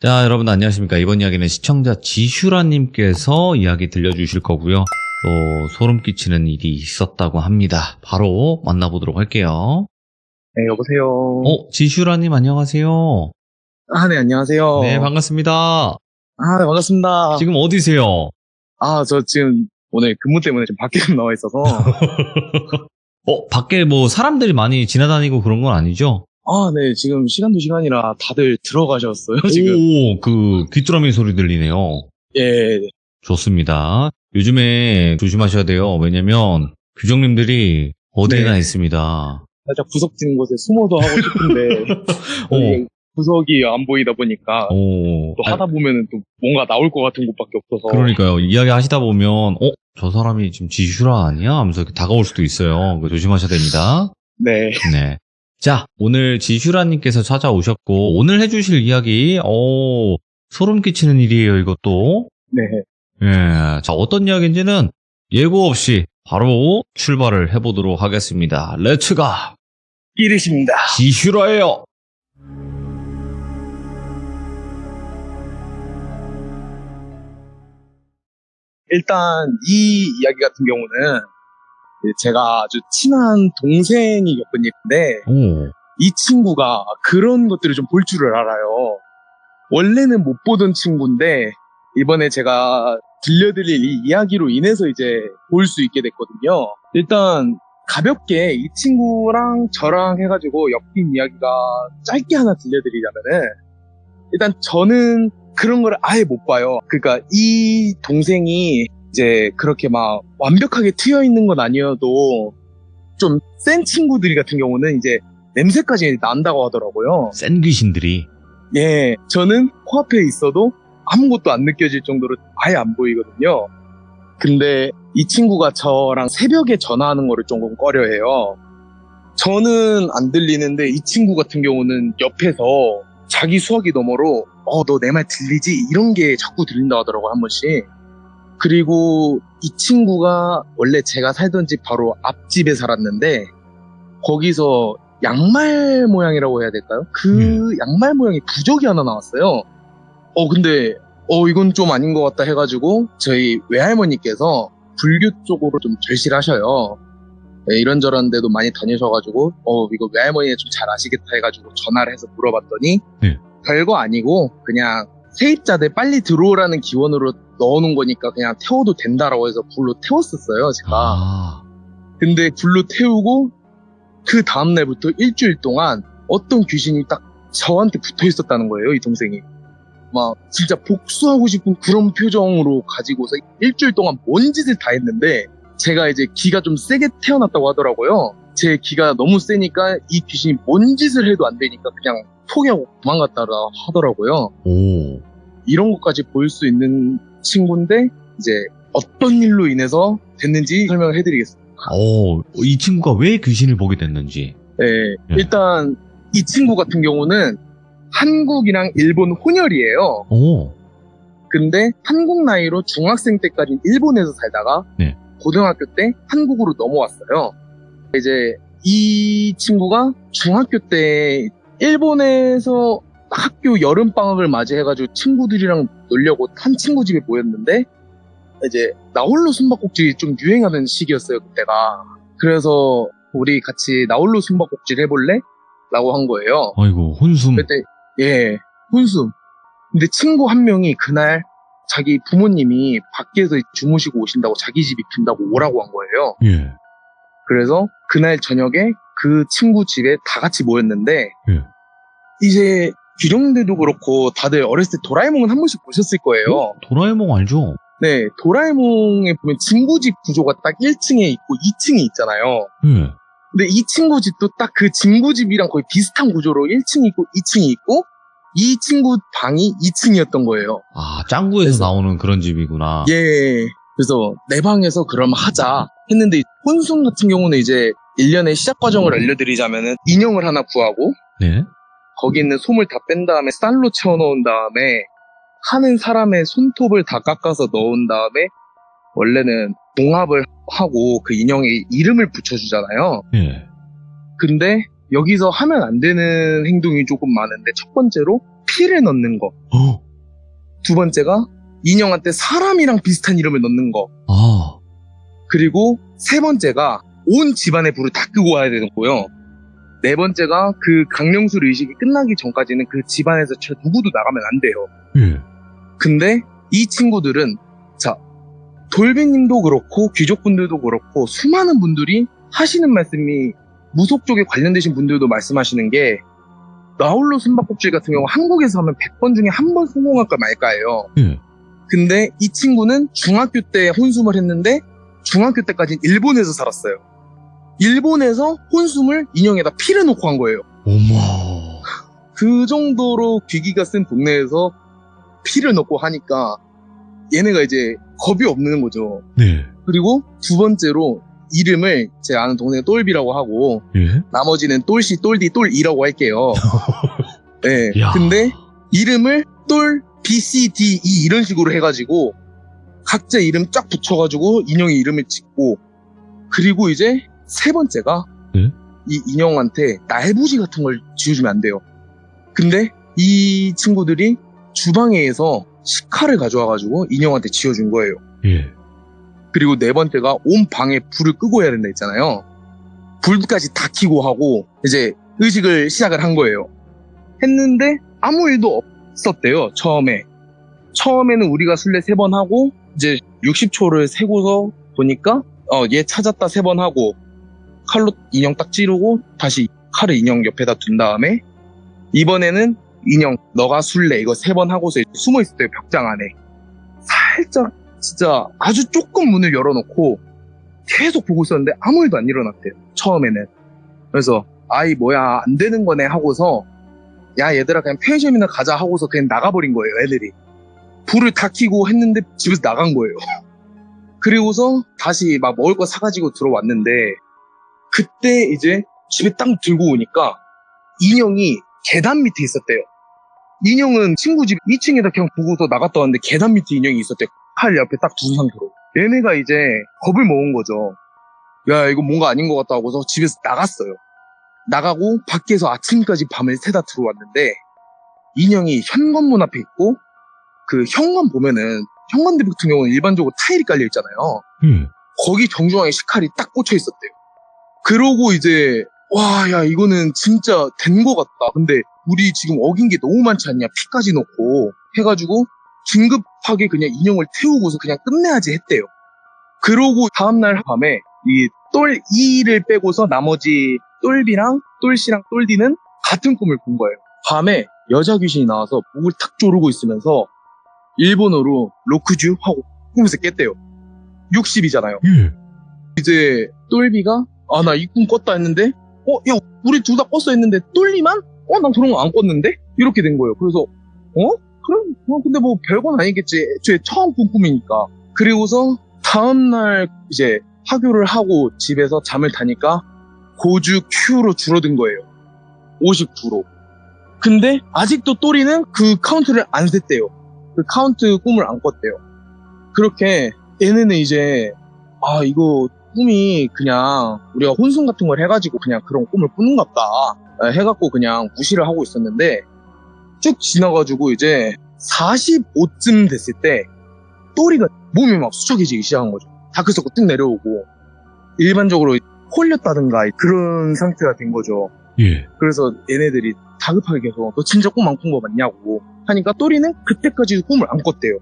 자, 여러분 안녕하십니까. 이번 이야기는 시청자 지슈라님께서 이야기 들려주실 거고요. 또 소름 끼치는 일이 있었다고 합니다. 바로 만나보도록 할게요. 네, 여보세요. 지슈라님 안녕하세요. 네, 안녕하세요. 네, 반갑습니다. 네, 반갑습니다. 지금 어디세요? 저 지금 오늘 근무 때문에 지금 밖에 좀 나와 있어서. 밖에 뭐 사람들이 많이 지나다니고 그런 건 아니죠? 네, 지금 시간도 시간이라 다들 들어가셨어요, 지금. 그 귀뚜라미 소리 들리네요. 예. 좋습니다. 요즘에 조심하셔야 돼요. 왜냐면 규정님들이 어디에나 네. 있습니다. 살짝 구석진 곳에 숨어도 하고 싶은데, 여기 구석이 안 보이다 보니까, 또 하다 보면은 또 뭔가 나올 것 같은 곳밖에 없어서. 그러니까요. 이야기 하시다 보면, 저 사람이 지금 지슈라 아니야? 하면서 이렇게 다가올 수도 있어요. 조심하셔야 됩니다. 네. 네. 자, 오늘 지슈라님께서 찾아오셨고, 오늘 해주실 이야기, 소름 끼치는 일이에요, 이것도. 네. 예. 자, 어떤 이야기인지는 예고 없이 바로 출발을 해보도록 하겠습니다. 렛츠가! 이르십니다. 지슈라예요! 일단, 이 이야기 같은 경우는, 제가 아주 친한 동생이 겪은 일인데, 이 친구가 그런 것들을 좀 볼 줄을 알아요. 원래는 못 보던 친구인데 이번에 제가 들려드릴 이 이야기로 인해서 이제 볼 수 있게 됐거든요. 일단 가볍게 이 친구랑 저랑 해가지고 엮인 이야기가 짧게 하나 들려드리자면은, 일단 저는 그런 걸 아예 못 봐요. 그러니까 이 동생이 이제 그렇게 막 완벽하게 트여 있는 건 아니어도 좀 센 친구들이 같은 경우는 이제 냄새까지 난다고 하더라고요. 센 귀신들이. 예, 저는 코앞에 있어도 아무것도 안 느껴질 정도로 아예 안 보이거든요. 근데 이 친구가 저랑 새벽에 전화하는 거를 조금 꺼려해요. 저는 안 들리는데 이 친구 같은 경우는 옆에서 자기 수화기 너머로 너 내 말 들리지? 이런 게 자꾸 들린다고 하더라고요, 한 번씩. 그리고 이 친구가 원래 제가 살던 집 바로 앞집에 살았는데 거기서 양말 모양이라고 해야 될까요? 그 양말 모양이 부적이 하나 나왔어요. 근데 이건 좀 아닌 것 같다 해가지고 저희 외할머니께서 불교 쪽으로 좀 절실하셔요. 네, 이런저런 데도 많이 다니셔가지고 이거 외할머니가 좀 잘 아시겠다 해가지고 전화를 해서 물어봤더니 별거 아니고 그냥 세입자들 빨리 들어오라는 기원으로 넣어놓은 거니까 그냥 태워도 된다라고 해서 불로 태웠었어요, 제가. 근데 불로 태우고 그 다음날부터 일주일 동안 어떤 귀신이 딱 저한테 붙어 있었다는 거예요, 이 동생이. 막 진짜 복수하고 싶은 그런 표정으로 가지고서 일주일 동안 뭔 짓을 다 했는데, 제가 이제 기가 좀 세게 태어났다고 하더라고요. 제 기가 너무 세니까 이 귀신이 뭔 짓을 해도 안 되니까 그냥 포기하고 도망갔다 하더라고요. 이런 것까지 볼 수 있는 친구인데 이제 어떤 일로 인해서 됐는지 설명을 해드리겠습니다. 이 친구가 왜 귀신을 보게 됐는지. 네, 일단 이 친구 같은 경우는 한국이랑 일본 혼혈이에요. 근데 한국 나이로 중학생 때까지 일본에서 살다가 고등학교 때 한국으로 넘어왔어요. 이제 이 친구가 중학교 때 일본에서 학교 여름방학을 맞이해가지고 친구들이랑 놀려고 한 친구 집에 모였는데, 이제 나홀로 숨바꼭질이 좀 유행하는 시기였어요, 그때가. 그래서 우리 같이 나홀로 숨바꼭질 해볼래? 라고 한 거예요. 아이고, 혼숨. 그때 혼숨. 근데 친구 한 명이 그날 자기 부모님이 밖에서 주무시고 오신다고 자기 집이 빈다고 오라고 한 거예요. 그래서 그날 저녁에 그 친구 집에 다 같이 모였는데, 이제 규정들도 그렇고 다들 어렸을 때 도라에몽은 한 번씩 보셨을 거예요. 도라에몽 알죠? 네, 도라에몽에 보면 친구집 구조가 딱 1층에 있고 2층에 있잖아요. 근데 이 친구 집도 딱 그 친구집이랑 거의 비슷한 구조로 1층이 있고 2층이 있고, 이 친구 방이 2층이었던 거예요. 짱구에서 그래서, 나오는 그런 집이구나. 예. 그래서 내 방에서 그럼 하자 했는데, 혼숨 같은 경우는 이제 1년의 시작 과정을 알려드리자면은 인형을 하나 구하고, 거기 있는 솜을 다 뺀 다음에 쌀로 채워넣은 다음에 하는 사람의 손톱을 다 깎아서 넣은 다음에 원래는 봉합을 하고 그 인형에 이름을 붙여주잖아요. 근데 여기서 하면 안 되는 행동이 조금 많은데, 첫 번째로 피를 넣는 거. 두 번째가 인형한테 사람이랑 비슷한 이름을 넣는 거. 아, 그리고 세 번째가 온 집안의 불을 다 끄고 와야 되는 거고요. 네 번째가 그 강령술 의식이 끝나기 전까지는 그 집안에서 누구도 나가면 안 돼요. 예. 근데 이 친구들은 자, 돌비님도 그렇고 귀족분들도 그렇고 수많은 분들이 하시는 말씀이 무속 쪽에 관련되신 분들도 말씀하시는 게 나홀로 숨바꼭질 같은 경우 한국에서 하면 100번 중에 한 번 성공할까 말까예요. 예. 근데 이 친구는 중학교 때 혼숨을 했는데 중학교 때까지는 일본에서 살았어요. 일본에서 혼숨을 인형에다 피를 놓고 한 거예요. 어머. 그 정도로 귀기가 센 동네에서 피를 넣고 하니까 얘네가 이제 겁이 없는 거죠. 네. 그리고 두 번째로 이름을 제 아는 동네 똘비라고 하고 예. 나머지는 똘씨, 똘디, 똘이라고 할게요. 네. 야. 근데 이름을 똘, B, C, D, E 이런 식으로 해가지고 각자 이름 쫙 붙여가지고 인형의 이름을 짓고 그리고 이제 세 번째가 네? 이 인형한테 날부지 같은 걸 지어주면 안 돼요. 근데 이 친구들이 주방에서 식칼을 가져와가지고 인형한테 지어준 거예요. 예. 그리고 네 번째가 온 방에 불을 끄고 해야 된다 했잖아요. 불까지 다 켜고 하고 이제 의식을 시작을 한 거예요. 했는데 아무 일도 없었대요. 처음에는 우리가 술래 3번 하고 이제 60초를 세고서 보니까 얘 찾았다 3번 하고 칼로 인형 딱 찌르고 다시 칼을 인형 옆에다 둔 다음에 이번에는 인형 너가 술래 이거 3번 하고서 숨어 있었대요. 벽장 안에. 살짝 진짜 아주 조금 문을 열어놓고 계속 보고 있었는데 아무 일도 안 일어났대요. 처음에는. 그래서 아이 뭐야 안 되는 거네 하고서 야 얘들아 그냥 편의점이나 가자 하고서 그냥 나가버린 거예요. 애들이. 불을 다 켜고 했는데 집에서 나간 거예요. 그리고서 다시 막 먹을 거 사가지고 들어왔는데 그때 이제 집에 딱 들고 오니까 인형이 계단 밑에 있었대요. 인형은 친구 집 2층에다 그냥 보고서 나갔다 왔는데 계단 밑에 인형이 있었대요. 칼 옆에 딱 둔 상태로. 얘네가 이제 겁을 먹은 거죠. 야 이거 뭔가 아닌 것 같다 하고서 집에서 나갔어요. 나가고 밖에서 아침까지 밤을 새다 들어왔는데 인형이 현관문 앞에 있고 그 현관 보면은 현관들 같은 경우는 일반적으로 타일이 깔려 있잖아요. 거기 정중앙에 식칼이 딱 꽂혀 있었대요. 그러고 이제 와, 야 이거는 진짜 된 것 같다. 근데 우리 지금 어긴 게 너무 많지 않냐. 피까지 넣고 해가지고 긴급하게 그냥 인형을 태우고서 그냥 끝내야지 했대요. 그러고 다음날 밤에 이 똘이를 빼고서 나머지 똘비랑 똘씨랑 똘디는 같은 꿈을 꾼 거예요. 밤에 여자 귀신이 나와서 목을 탁 조르고 있으면서 일본어로 로크주 하고 꿈에서 깼대요. 60이잖아요. 예. 이제 똘비가 아 나 이 꿈 꿨다 했는데 야 우리 둘 다 꿨어 했는데 똘리만 난 그런 거 안 꿨는데 이렇게 된 거예요. 그래서 그럼 근데 뭐 별건 아니겠지. 애초에 처음 꾼 꿈이니까. 그리고서 다음날 이제 하교를 하고 집에서 잠을 자니까 고주 Q로 줄어든 거예요. 59로. 근데 아직도 또리는 그 카운트를 안 셌대요. 그 카운트 꿈을 안 꿨대요. 그렇게 얘네는 이제 이거 꿈이 그냥 우리가 혼순 같은 걸 해가지고 그냥 그런 꿈을 꾸는갑다 해갖고 그냥 무시를 하고 있었는데 쭉 지나가지고 이제 45쯤 됐을 때 또리가 몸이 막 수척해지기 시작한 거죠. 다크서클 뚝 내려오고 일반적으로 홀렸다든가 그런 상태가 된 거죠. 예. 그래서 얘네들이 다급하게 계속 너 진짜 꿈 안 꾼 거 맞냐고 하니까 또리는 그때까지 꿈을 안 꿨대요.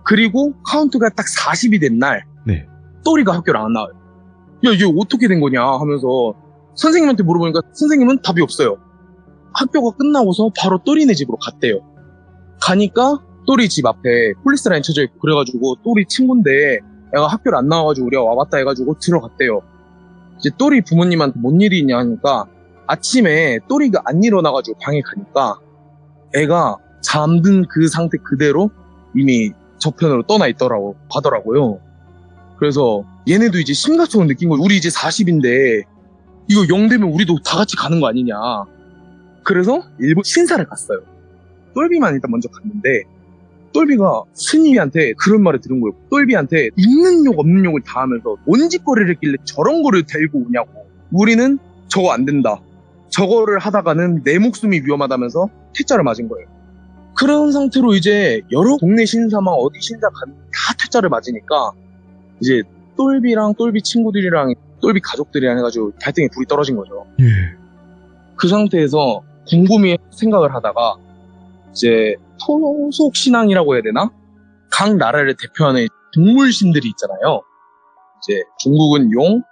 그리고 카운트가 딱 40이 된 날 네. 또리가 학교를 안 나와요. 야 이게 어떻게 된 거냐 하면서 선생님한테 물어보니까 선생님은 답이 없어요. 학교가 끝나고서 바로 또리네 집으로 갔대요. 가니까 또리 집 앞에 폴리스 라인 쳐져 있고 그래가지고 또리 친구인데 애가 학교를 안 나와가지고 우리가 와봤다 해가지고 들어갔대요. 이제 또리 부모님한테 뭔 일이 있냐 하니까 아침에 또리가 안 일어나가지고 방에 가니까 애가 잠든 그 상태 그대로 이미 저편으로 떠나 있더라고 하더라고요. 그래서 얘네도 이제 심각성을 느낀 거예요. 우리 이제 40인데 이거 0 되면 우리도 다 같이 가는 거 아니냐. 그래서 일본 신사를 갔어요. 똘비만 일단 먼저 갔는데 똘비가 스님한테 그런 말을 들은 거예요. 똘비한테 있는 욕 없는 욕을 다 하면서 뭔 짓거리를 했길래 저런 거를 데리고 오냐고. 우리는 저거 안 된다. 저거를 하다가는 내 목숨이 위험하다면서 퇴짜를 맞은 거예요. 그런 상태로 이제 여러 동네 신사막 어디 신사 가면 다 퇴짜를 맞으니까 이제 똘비랑 똘비 친구들이랑 똘비 가족들이랑 해가지고 갈등에 불이 떨어진 거죠. 예. 그 상태에서 곰곰이 생각을 하다가 이제 토속 신앙이라고 해야 되나? 각 나라를 대표하는 동물신들이 있잖아요. 이제 중국은 용,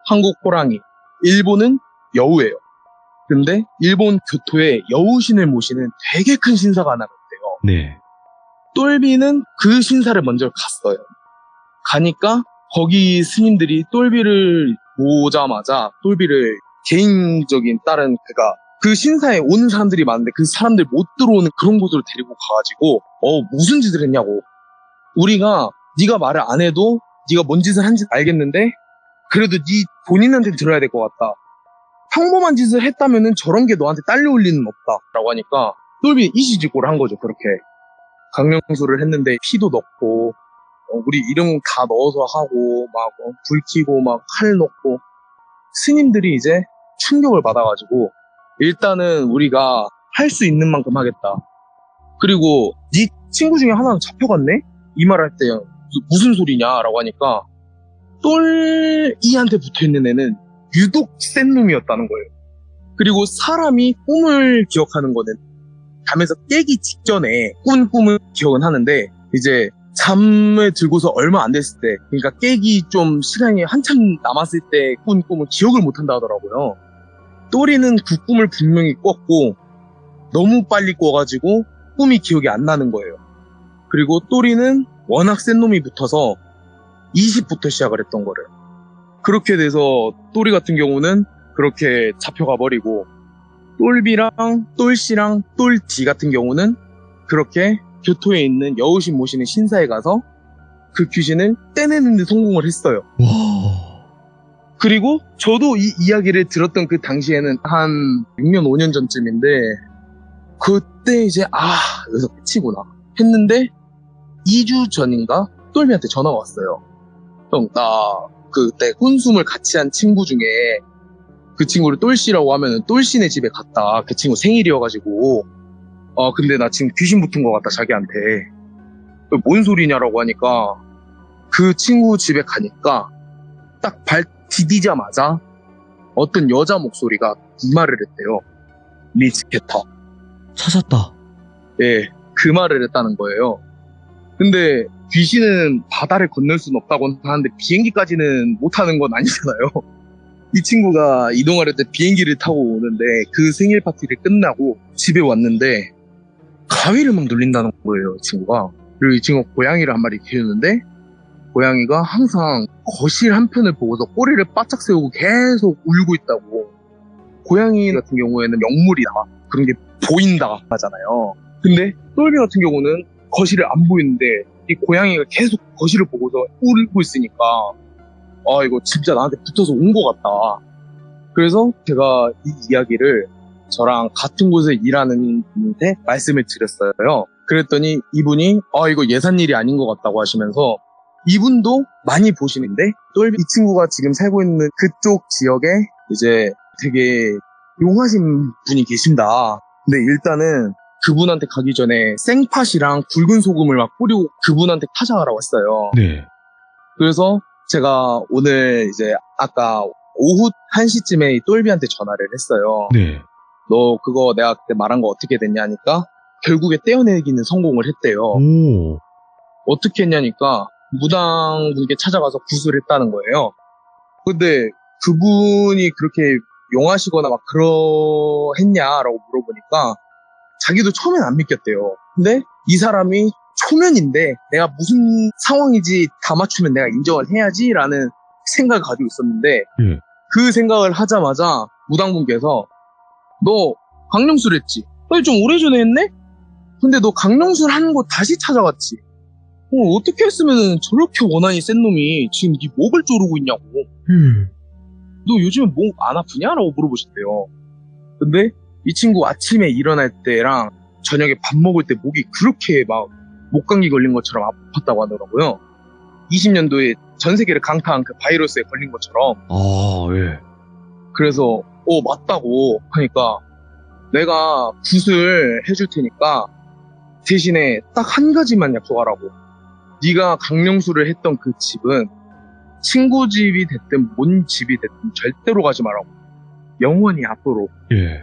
한국 호랑이, 일본은 여우예요. 근데 일본 교토에 여우신을 모시는 되게 큰 신사가 하나 있대요. 네. 똘비는 그 신사를 먼저 갔어요. 가니까 거기 스님들이 똘비를 보자마자 똘비를 개인적인 다른 그 신사에 오는 사람들이 많은데 그 사람들 못 들어오는 그런 곳으로 데리고 가가지고 무슨 짓을 했냐고. 우리가 네가 말을 안 해도 네가 뭔 짓을 한지 알겠는데 그래도 네 본인한테 들어야 될 것 같다. 평범한 짓을 했다면은 저런 게 너한테 딸려올 리는 없다 라고 하니까 똘비 이시직고를 한 거죠. 그렇게 강령술을 했는데 피도 넣고 우리 이름 다 넣어서 하고 막 불 켜고 막 칼 넣고 스님들이 이제 충격을 받아가지고 일단은 우리가 할 수 있는 만큼 하겠다. 그리고 네 친구 중에 하나는 잡혀갔네? 이 말 할 때 무슨 소리냐라고 하니까 똘이한테 붙어있는 애는 유독 센 놈이었다는 거예요. 그리고 사람이 꿈을 기억하는 거는 잠에서 깨기 직전에 꾼 꿈을 기억은 하는데 이제 잠에 들고서 얼마 안 됐을 때 그러니까 깨기 좀 시간이 한참 남았을 때 꾼 꿈을 기억을 못한다 하더라고요. 또리는 그 꿈을 분명히 꿨고 너무 빨리 꿔가지고 꿈이 기억이 안 나는 거예요. 그리고 또리는 워낙 센 놈이 붙어서 20부터 시작을 했던 거를. 그렇게 돼서 또리 같은 경우는 그렇게 잡혀가 버리고 똘비랑 똘씨랑 똘지 같은 경우는 그렇게 교토에 있는 여우신 모시는 신사에 가서 그 귀신을 떼내는 데 성공을 했어요. 와. 그리고 저도 이 이야기를 들었던 그 당시에는 한 6년, 5년 전쯤인데 그때 이제 여기서 끝이구나 했는데 2주 전인가 똘비한테 전화가 왔어요. 형, 나 그때 혼숨을 같이 한 친구 중에 그 친구를 똘씨라고 하면은 똘씨네 집에 갔다. 그 친구 생일이어가지고 근데 나 지금 귀신 붙은 것 같다 자기한테. 뭔 소리냐라고 하니까 그 친구 집에 가니까 딱 발 디디자마자 어떤 여자 목소리가 이 말을 했대요. 미치겠다. 찾았다. 예, 그 말을 했다는 거예요. 근데 귀신은 바다를 건널 수는 없다고 하는데 비행기까지는 못하는 건 아니잖아요. 이 친구가 이동할 때 비행기를 타고 오는데 그 생일 파티를 끝나고 집에 왔는데 가위를 막 눌린다는 거예요, 이 친구가. 그리고 이 친구가 고양이를 한 마리 키우는데 고양이가 항상 거실 한편을 보고서 꼬리를 바짝 세우고 계속 울고 있다고. 고양이 같은 경우에는 영물이다. 그런 게 보인다 하잖아요. 근데 똘비 같은 경우는 거실을 안 보이는데 이 고양이가 계속 거실을 보고서 울고 있으니까 이거 진짜 나한테 붙어서 온 것 같다. 그래서 제가 이 이야기를 저랑 같은 곳에 일하는 분한테 말씀을 드렸어요. 그랬더니 이분이 이거 예산일이 아닌 것 같다고 하시면서 이분도 많이 보시는데 똘비 이 친구가 지금 살고 있는 그쪽 지역에 이제 되게 용하신 분이 계신다. 근데 일단은 그분한테 가기 전에 생팥이랑 굵은 소금을 막 뿌리고 그분한테 타자하라고 했어요. 네. 그래서 제가 오늘 이제 아까 오후 1시쯤에 이 똘비한테 전화를 했어요. 네. 너 그거 내가 그때 말한 거 어떻게 됐냐 하니까 결국에 떼어내기는 성공을 했대요. 오. 어떻게 했냐니까 무당분께 찾아가서 구술을 했다는 거예요. 근데 그분이 그렇게 용하시거나 막 그러했냐라고 물어보니까 자기도 처음엔 안 믿겼대요. 근데 이 사람이 초면인데 내가 무슨 상황인지 다 맞추면 내가 인정을 해야지라는 생각을 가지고 있었는데 그 생각을 하자마자 무당분께서 너 강령술 했지? 좀 오래전에 했네? 근데 너 강령술 하는 거 다시 찾아갔지? 어떻게 했으면 저렇게 원한이 센 놈이 지금 네 목을 조르고 있냐고. 너 요즘에 목 안 아프냐? 라고 물어보셨대요. 근데 이 친구 아침에 일어날 때랑 저녁에 밥 먹을 때 목이 그렇게 막 목감기 걸린 것처럼 아팠다고 하더라고요. 20년도에 전 세계를 강타한 그 바이러스에 걸린 것처럼. 예. 그래서 맞다고 하니까 내가 굿을 해줄 테니까 대신에 딱 한 가지만 약속하라고. 네가 강령술을 했던 그 집은 친구 집이 됐든 뭔 집이 됐든 절대로 가지 말라고. 영원히 앞으로. 예.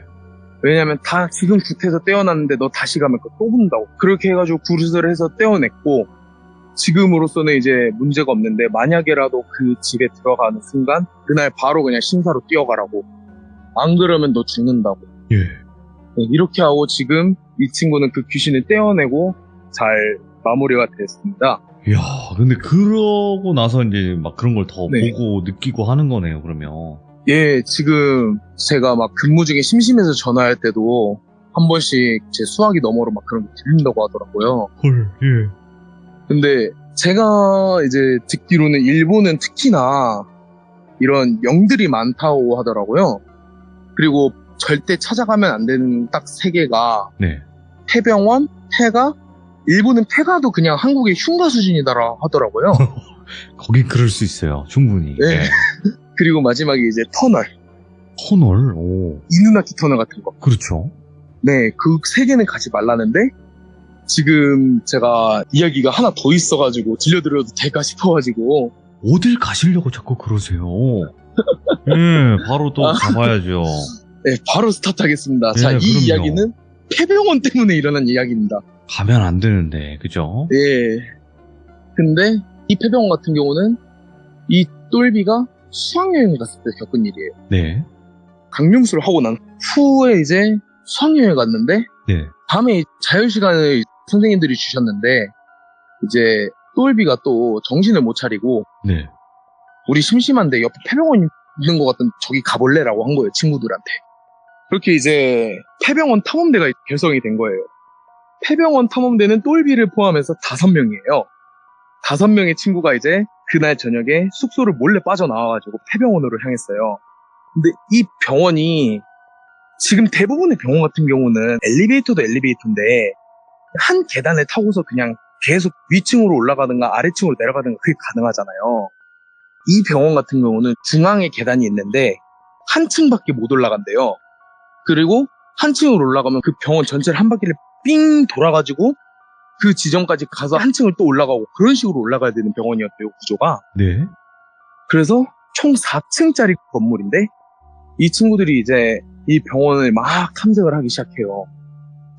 왜냐면 다 지금 굿해서 떼어놨는데 너 다시 가면 그거 또 본다고. 그렇게 해가지고 굿을 해서 떼어냈고 지금으로서는 이제 문제가 없는데 만약에라도 그 집에 들어가는 순간 그날 바로 그냥 신사로 뛰어가라고. 안 그러면 너 죽는다고. 예. 네, 이렇게 하고 지금 이 친구는 그 귀신을 떼어내고 잘 마무리가 됐습니다. 이야, 근데 그러고 나서 이제 막 그런 걸 더 네. 보고 느끼고 하는 거네요, 그러면. 예, 지금 제가 막 근무 중에 심심해서 전화할 때도 한 번씩 제 수화기 너머로 막 그런 게 들린다고 하더라고요. 헐, 예. 근데 제가 이제 듣기로는 일본은 특히나 이런 영들이 많다고 하더라고요. 그리고 절대 찾아가면 안 되는 딱 세 개가 네. 폐병원, 폐가, 일본은 폐가도 그냥 한국의 흉가 수준이더라 하더라고요. 거긴 그럴 수 있어요, 충분히. 네. 예. 그리고 마지막에 이제 터널, 터널, 오. 이누나키 터널 같은 거. 그렇죠. 네, 그 세 개는 가지 말라는데 지금 제가 이야기가 하나 더 있어가지고 들려드려도 될까 싶어가지고 어딜 가시려고 자꾸 그러세요? 예, 바로 또 가봐야죠. 네, 바로 스타트하겠습니다. 자, 네, 이 그럼요. 이야기는 폐병원 때문에 일어난 이야기입니다. 가면 안 되는데, 그죠? 예. 근데 이 폐병원 같은 경우는 이 똘비가 수학여행 갔을 때 겪은 일이에요. 네. 강령술을 하고 난 후에 이제 수학여행 갔는데 네. 밤에 자유시간을 선생님들이 주셨는데 이제 똘비가 또 정신을 못 차리고 네. 우리 심심한데 옆에 폐병원 있는 것 같은 저기 가볼래라고 한 거예요, 친구들한테. 그렇게 이제 폐병원 탐험대가 결성이 된 거예요. 폐병원 탐험대는 똘비를 포함해서 5명이에요. 5명의 친구가 이제 그날 저녁에 숙소를 몰래 빠져나와가지고 폐병원으로 향했어요. 근데 이 병원이 지금 대부분의 병원 같은 경우는 엘리베이터도 엘리베이터인데 한 계단을 타고서 그냥 계속 위층으로 올라가든가 아래층으로 내려가든가 그게 가능하잖아요. 이 병원 같은 경우는 중앙에 계단이 있는데 한 층밖에 못 올라간대요. 그리고 한 층으로 올라가면 그 병원 전체를 한 바퀴를 삥 돌아가지고 그 지점까지 가서 한 층을 또 올라가고 그런 식으로 올라가야 되는 병원이었대요, 구조가. 네. 그래서 총 4층짜리 건물인데 이 친구들이 이제 이 병원을 막 탐색을 하기 시작해요.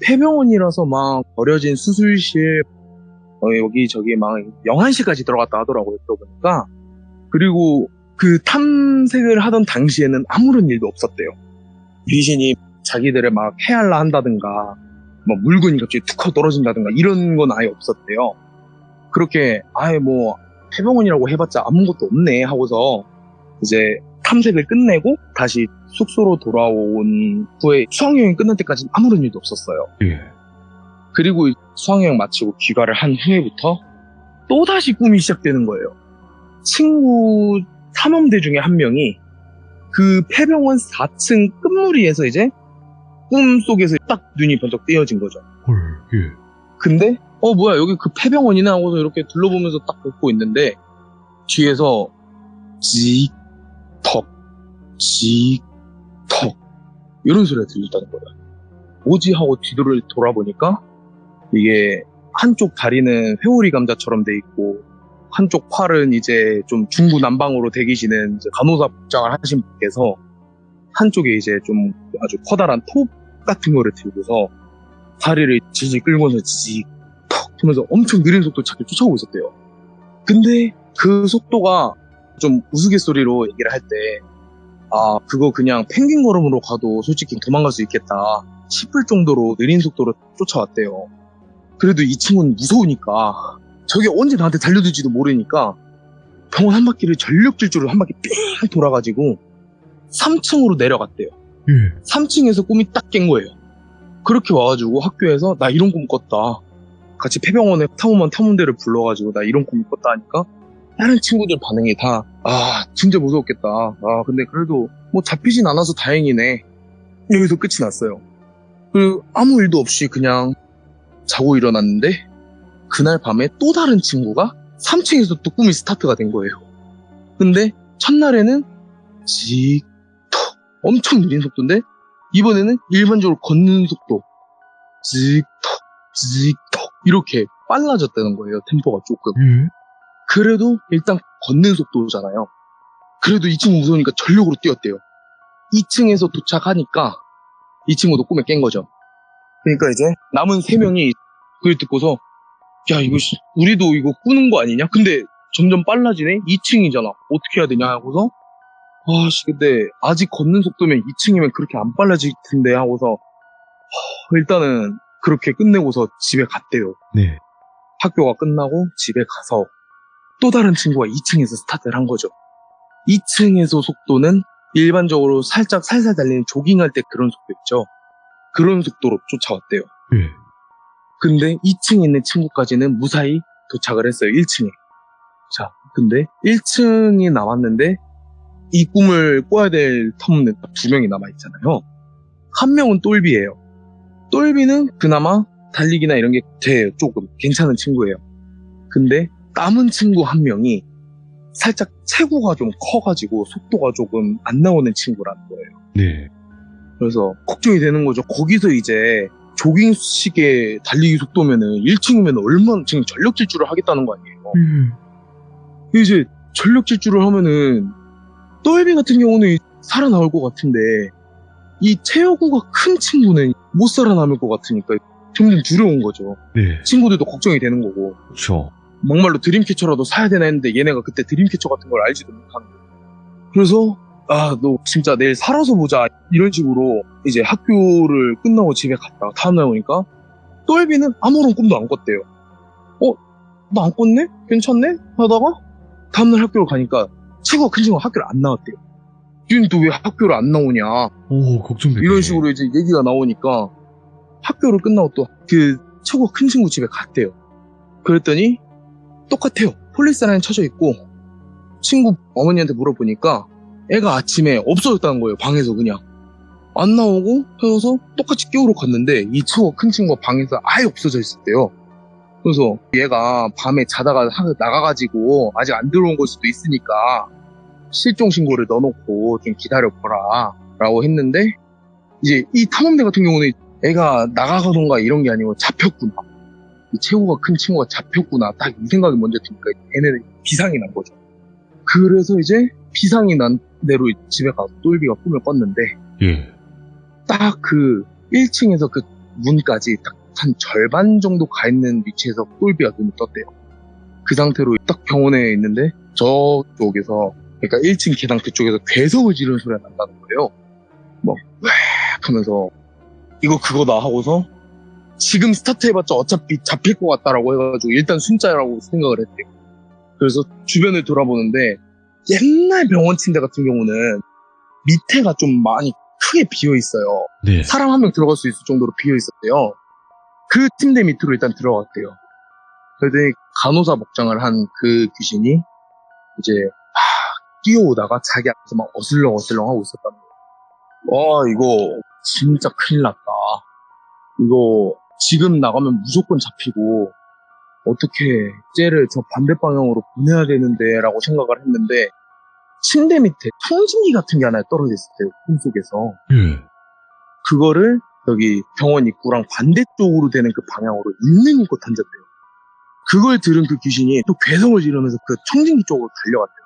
폐병원이라서 막 버려진 수술실, 여기저기 막 영안실까지 들어갔다 하더라고요, 들어보니까. 그리고 그 탐색을 하던 당시에는 아무런 일도 없었대요. 귀신이 자기들을 막 해할라 한다든가 뭐 물건이 갑자기 툭 하고 떨어진다든가 이런 건 아예 없었대요. 그렇게 아예 뭐 폐병원이라고 해봤자 아무것도 없네 하고서 이제 탐색을 끝내고 다시 숙소로 돌아온 후에 수학여행 끝날 때까지 아무런 일도 없었어요. 예. 그리고 수학여행 마치고 귀가를 한 후에부터 또다시 꿈이 시작되는 거예요. 친구 탐험대 중에 한 명이 그 폐병원 4층 끝무리에서 이제 꿈속에서 딱 눈이 번쩍 띄어진 거죠. 헐, 예. 근데 뭐야 여기 그 폐병원이나 하고서 이렇게 둘러보면서 딱 걷고 있는데 뒤에서 직턱 직턱 이런 소리가 들렸다는 거예요. 뭐지 하고 뒤를 돌아보니까 이게 한쪽 다리는 회오리 감자처럼 돼 있고 한쪽 팔은 이제 좀 중구난방으로 대기시는 이제 간호사 복장을 하신 분께서 한쪽에 이제 좀 아주 커다란 톱 같은 거를 들고서 다리를 질질 끌고서 직턱 하면서 엄청 느린 속도로 자꾸 쫓아오고 있었대요. 근데 그 속도가 좀 우스갯소리로 얘기를 할 때 그거 그냥 펭귄 걸음으로 가도 솔직히 도망갈 수 있겠다 싶을 정도로 느린 속도로 쫓아왔대요. 그래도 이 친구는 무서우니까 저게 언제 나한테 달려들지도 모르니까 병원 한 바퀴를 전력 질주로 한 바퀴 삥 돌아가지고 3층으로 내려갔대요. 예. 3층에서 꿈이 딱 깬 거예요. 그렇게 와가지고 학교에서 나 이런 꿈 꿨다. 같이 폐병원에 탐험대를 불러가지고 나 이런 꿈 꿨다 하니까 다른 친구들 반응이 다 진짜 무서웠겠다. 근데 그래도 뭐 잡히진 않아서 다행이네. 여기서 끝이 났어요. 그리고 아무 일도 없이 그냥 자고 일어났는데 그날 밤에 또 다른 친구가 3층에서 또 꿈이 스타트가 된 거예요. 근데 첫날에는 직턱 엄청 느린 속도인데 이번에는 일반적으로 걷는 속도 직턱 직턱 이렇게 빨라졌다는 거예요. 템포가 조금. 예? 그래도 일단 걷는 속도잖아요. 그래도 이 친구 무서우니까 전력으로 뛰었대요. 2층에서 도착하니까 이 친구도 꿈에 깬 거죠. 그러니까 이제 남은 3명이 그걸 듣고서 야 이거 우리도 이거 꾸는 거 아니냐? 근데 점점 빨라지네? 2층이잖아. 어떻게 해야 되냐 하고서 아씨 근데 아직 걷는 속도면 2층이면 그렇게 안 빨라질 텐데 하고서 일단은 그렇게 끝내고서 집에 갔대요. 네. 학교가 끝나고 집에 가서 또 다른 친구가 2층에서 스타트를 한 거죠. 2층에서 속도는 일반적으로 살짝 살살 달리는 조깅할 때 그런 속도 있죠. 그런 속도로 쫓아왔대요. 예. 근데 2층에 있는 친구까지는 무사히 도착을 했어요. 1층에. 자, 근데 1층이 남았는데 이 꿈을 꿔야 될 텀은 2명이 남아있잖아요. 한 명은 똘비예요. 똘비는 그나마 달리기나 이런 게 돼요. 조금 괜찮은 친구예요. 근데 남은 친구 한 명이 살짝 체구가 좀 커가지고 속도가 조금 안 나오는 친구라는 거예요. 네. 그래서 걱정이 되는 거죠. 거기서 이제 조깅식의 달리기 속도면은 1층이면 얼마나 지금 전력 질주를 하겠다는 거 아니에요. 이제 전력 질주를 하면은 똘비 같은 경우는 살아나올 것 같은데 이 체구가 큰 친구는 못 살아남을 것 같으니까 점점 두려운 거죠. 네. 친구들도 걱정이 되는 거고. 그렇죠. 막말로 드림캐쳐라도 사야 되나 했는데 얘네가 그때 드림캐쳐 같은 걸 알지도 못하는 거예요. 그래서 너 진짜 내일 살아서 보자 이런 식으로 이제 학교를 끝나고 집에 갔다가 다음날 오니까 똘비는 아무런 꿈도 안 꿨대요. 나 안 꿨네? 괜찮네? 하다가 다음날 학교를 가니까 체구가 큰 친구가 학교를 안 나왔대요. 얘는 또 왜 학교를 안 나오냐 오, 걱정되네. 이런 식으로 이제 얘기가 나오니까 학교를 끝나고 또 그 체구가 큰 친구 집에 갔대요. 그랬더니 똑같아요. 폴리스라인 쳐져 있고 친구 어머니한테 물어보니까 애가 아침에 없어졌다는 거예요. 방에서 그냥 안 나오고 해서 똑같이 깨우러 갔는데 이 친구가 큰 친구가 방에서 아예 없어져 있었대요. 그래서 얘가 밤에 자다가 나가가지고 아직 안 들어온 걸 수도 있으니까 실종 신고를 넣어놓고 좀 기다려보라 라고 했는데 이제 이 탐험대 같은 경우는 애가 나가가던가 이런 게 아니고 잡혔구나. 이 체구가 큰 친구가 잡혔구나. 딱 이 생각이 먼저 드니까 얘네는 비상이 난 거죠. 그래서 이제 비상이 난 대로 집에 가서 똘비가 꿈을 꿨는데 예. 딱 그 1층에서 그 문까지 딱 한 절반 정도 가 있는 위치에서 똘비가 눈을 떴대요. 그 상태로 딱 병원에 있는데 저쪽에서 그러니까 1층 계단 그쪽에서 괴성을 지르는 소리가 난다는 거예요. 막 웽 하면서 이거 그거다 하고서 지금 스타트 해봤자 어차피 잡힐 것 같다라고 해가지고 일단 순자라고 생각을 했대요. 그래서 주변을 돌아보는데 옛날 병원 침대 같은 경우는 밑에가 좀 많이 크게 비어 있어요. 네. 사람 한 명 들어갈 수 있을 정도로 비어 있었대요. 그 침대 밑으로 일단 들어갔대요. 그랬더니 간호사 복장을 한 그 귀신이 이제 뛰어오다가 자기 앞에서 막 어슬렁어슬렁 하고 있었다는 거예요. 이거 진짜 큰일 났다. 이거 지금 나가면 무조건 잡히고 어떻게 쟤를 저 반대 방향으로 보내야 되는데 라고 생각을 했는데 침대 밑에 통신기 같은 게 하나 떨어져 있었대요. 꿈속에서. 예. 그거를 여기 병원 입구랑 반대쪽으로 되는 그 방향으로 있는 힘껏 던졌대요. 그걸 들은 그 귀신이 또 괴성을 지르면서 그 청진기 쪽으로 달려갔대요.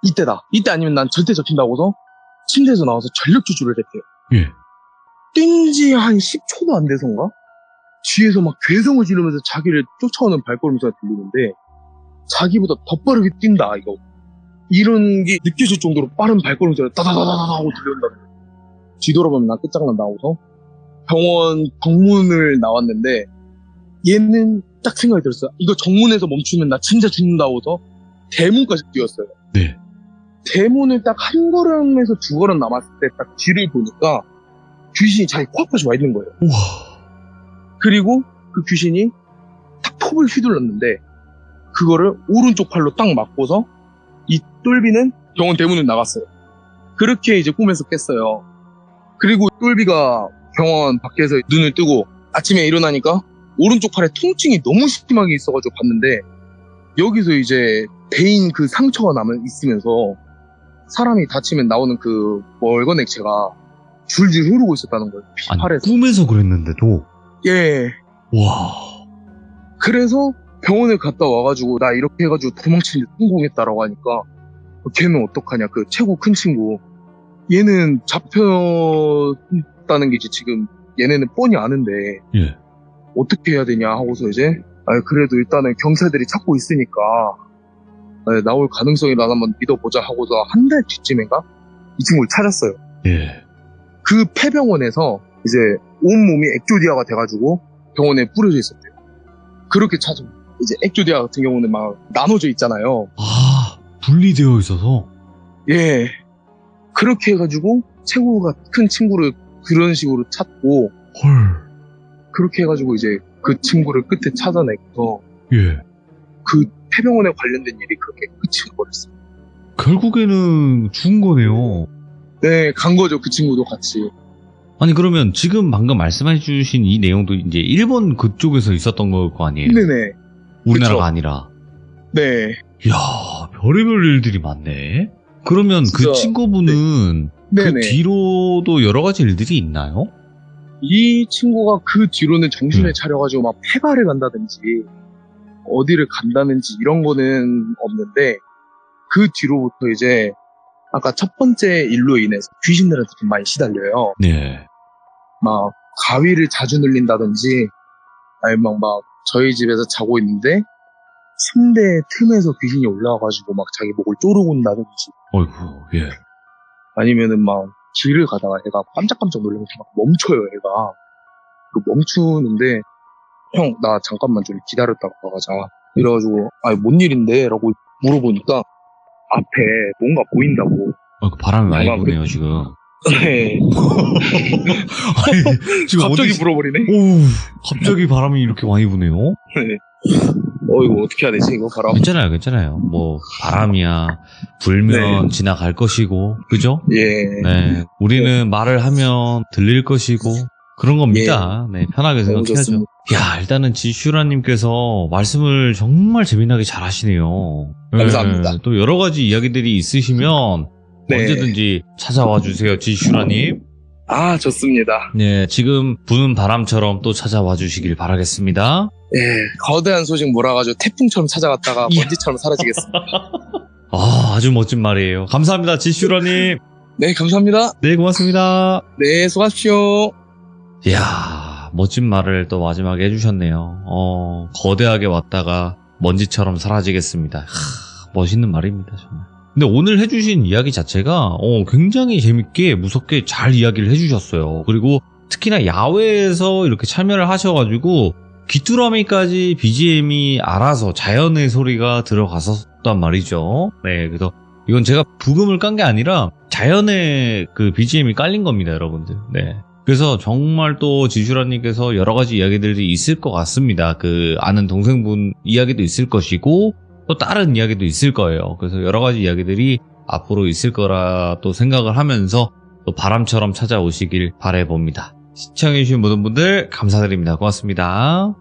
이때다. 이때 아니면 난 절대 잡힌다고서 침대에서 나와서 전력 질주를 했대요. 예. 뛴 지 한 10초도 안 돼서인가? 뒤에서 막 괴성을 지르면서 자기를 쫓아오는 발걸음 소리가 들리는데 자기보다 더 빠르게 뛴다 이거. 이런 게 느껴질 정도로 빠른 발걸음 소리가 따다다다다 하고 들려온다는 거예요. 뒤돌아보면 난 끝장난다 하고서 병원 정문을 나왔는데 얘는 딱 생각이 들었어요. 이거 정문에서 멈추면 나 진짜 죽는다 하고서 대문까지 뛰었어요. 네. 대문을 딱 한 걸음에서 두 걸음 남았을 때 딱 뒤를 보니까 귀신이 자기 코앞까지 와 있는 거예요. 우와. 그리고 그 귀신이 딱 톱을 휘둘렀는데 그거를 오른쪽 팔로 딱 맞고서 이 똘비는 병원 대문을 나갔어요. 그렇게 이제 꿈에서 깼어요. 그리고 똘비가 병원 밖에서 눈을 뜨고 아침에 일어나니까 오른쪽 팔에 통증이 너무 심하게 있어가지고 봤는데 여기서 이제 베인 그 상처가 있으면서 사람이 다치면 나오는 그 멀건 액체가 줄줄 흐르고 있었다는 거예요. 아니, 팔에서. 꿈에서 그랬는데도. 예. 와. 그래서 병원에 갔다 와가지고 나 이렇게 해가지고 도망치는데 성공했다라고 하니까 걔는 어떡하냐, 그 최고 큰 친구. 얘는 잡혔다는 게 이제 지금 얘네는 뻔히 아는데 예. 어떻게 해야 되냐 하고서 이제 그래도 일단은 경찰들이 찾고 있으니까 나올 가능성이라도 한번 믿어보자 하고서 한 달 뒤쯤인가 이 친구를 찾았어요. 예. 그 폐병원에서 이제 온몸이 엑조디아가 돼가지고 병원에 뿌려져 있었대요. 그렇게 찾은 이제 엑조디아 같은 경우는 막 나눠져 있잖아요. 아, 분리되어 있어서? 예. 그렇게 해가지고 최고가 큰 친구를 그런 식으로 찾고 헐. 그렇게 해가지고 이제 그 친구를 끝에 찾아내서 예. 그 폐병원에 관련된 일이 그렇게 끝이 버렸어요. 결국에는 죽은 거네요. 네, 간 거죠. 그 친구도 같이. 아니, 그러면 지금 방금 말씀해주신 이 내용도 이제 일본 그쪽에서 있었던 걸 거 아니에요? 네네. 우리나라가 그쵸. 아니라. 네. 이야, 별의별 일들이 많네. 그러면 그 진짜, 친구분은 그 네네. 뒤로도 여러 가지 일들이 있나요? 이 친구가 그 뒤로는 정신을 네. 차려가지고 막 폐가를 간다든지 어디를 간다든지 이런 거는 없는데 그 뒤로부터 이제 아까 첫 번째 일로 인해서 귀신들한테 좀 많이 시달려요. 네. 막 가위를 자주 늘린다든지 아니면 막 저희 집에서 자고 있는데 침대 틈에서 귀신이 올라와가지고 막 자기 목을 쪼르고 온다든지 어이구, 예. 아니면은 막 길을 가다가 애가 깜짝깜짝 놀라면서 막 멈춰요, 애가. 그 멈추는데 형, 나 잠깐만 좀 기다렸다가 가자. 이래가지고 뭔 일인데? 라고 물어보니까 앞에 뭔가 보인다고. 바람이 많이 잠깐, 부네요, 지금. 네. 아니, 지금 갑자기 어디... 물어버리네. 오, 갑자기 바람이 이렇게 많이 부네요? 네. 이거 어떻게 해야 되지? 이거 바람. 괜찮아요, 괜찮아요. 뭐, 바람이야. 불면 네. 지나갈 것이고, 그죠? 예. 네. 우리는 말을 하면 들릴 것이고, 그런 겁니다. 네, 편하게 너무 생각해야죠. 좋습니다. 야, 일단은 지슈라님께서 말씀을 정말 재미나게 잘 하시네요. 감사합니다. 또 여러 가지 이야기들이 있으시면 네. 언제든지 찾아와 주세요, 지슈라님. 좋습니다. 네, 지금 부는 바람처럼 또 찾아와 주시길 바라겠습니다. 예. 거대한 소식 몰아가지고 태풍처럼 찾아갔다가 이야. 먼지처럼 사라지겠습니다. 아주 멋진 말이에요. 감사합니다, 지슈라님. 네, 감사합니다. 네, 고맙습니다. 네, 수고하십시오. 이야, 멋진 말을 또 마지막에 해주셨네요. 거대하게 왔다가 먼지처럼 사라지겠습니다. 멋있는 말입니다, 정말. 근데 오늘 해주신 이야기 자체가 굉장히 재밌게 무섭게 잘 이야기를 해주셨어요. 그리고 특히나 야외에서 이렇게 참여를 하셔가지고 귀뚜라미까지 BGM이 알아서 자연의 소리가 들어갔었단 말이죠. 네, 그래서 이건 제가 부금을 깐 게 아니라 자연의 그 BGM이 깔린 겁니다, 여러분들. 네. 그래서 정말 또 지슈라님께서 여러 가지 이야기들이 있을 것 같습니다. 그 아는 동생분 이야기도 있을 것이고 또 다른 이야기도 있을 거예요. 그래서 여러 가지 이야기들이 앞으로 있을 거라 또 생각을 하면서 또 바람처럼 찾아오시길 바라봅니다. 시청해주신 모든 분들 감사드립니다. 고맙습니다.